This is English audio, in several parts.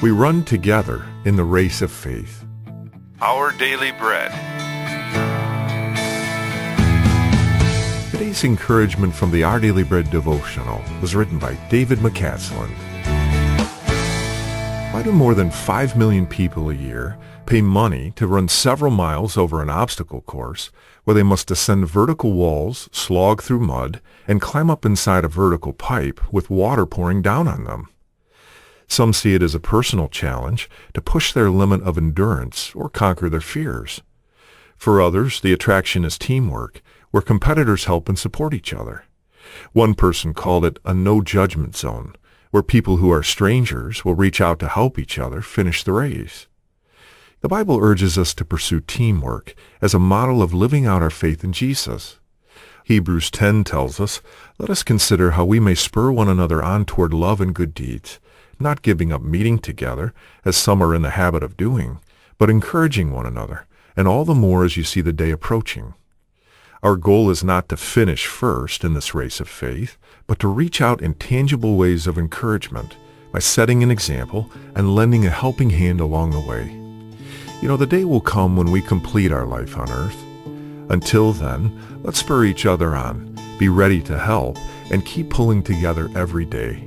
We run together in the race of faith. Our Daily Bread. Today's encouragement from the Our Daily Bread devotional was written by David McCasland. Why do more than 5 million people a year pay money to run several miles over an obstacle course where they must ascend vertical walls, slog through mud, and climb up inside a vertical pipe with water pouring down on them? Some see it as a personal challenge to push their limit of endurance or conquer their fears. For others, the attraction is teamwork, where competitors help and support each other. One person called it a no-judgment zone, where people who are strangers will reach out to help each other finish the race. The Bible urges us to pursue teamwork as a model of living out our faith in Jesus. Hebrews 10 tells us, "Let us consider how we may spur one another on toward love and good deeds, not giving up meeting together, as some are in the habit of doing, but encouraging one another, and all the more as you see the day approaching." Our goal is not to finish first in this race of faith, but to reach out in tangible ways of encouragement by setting an example and lending a helping hand along the way. The day will come when we complete our life on earth. Until then, let's spur each other on, be ready to help, and keep pulling together every day.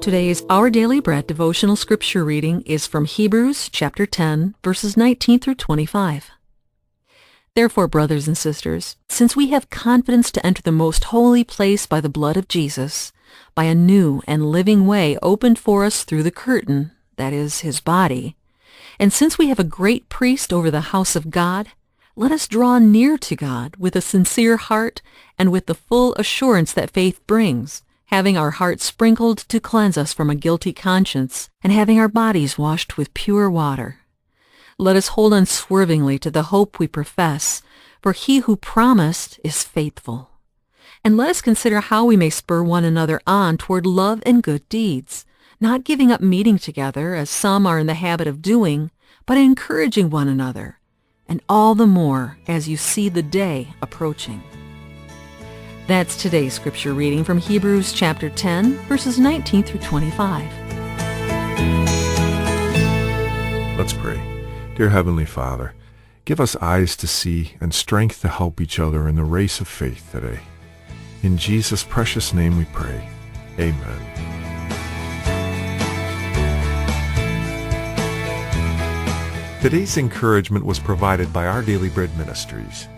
Today's Our Daily Bread devotional scripture reading is from Hebrews chapter 10, verses 19 through 25. Therefore, brothers and sisters, since we have confidence to enter the most holy place by the blood of Jesus, by a new and living way opened for us through the curtain, that is, his body, and since we have a great priest over the house of God, let us draw near to God with a sincere heart and with the full assurance that faith brings, having our hearts sprinkled to cleanse us from a guilty conscience, and having our bodies washed with pure water. Let us hold unswervingly to the hope we profess, for he who promised is faithful. And let us consider how we may spur one another on toward love and good deeds, not giving up meeting together, as some are in the habit of doing, but encouraging one another, and all the more as you see the day approaching. That's today's scripture reading from Hebrews chapter 10, verses 19 through 25. Let's pray. Dear Heavenly Father, give us eyes to see and strength to help each other in the race of faith today. In Jesus' precious name we pray. Amen. Today's encouragement was provided by Our Daily Bread Ministries.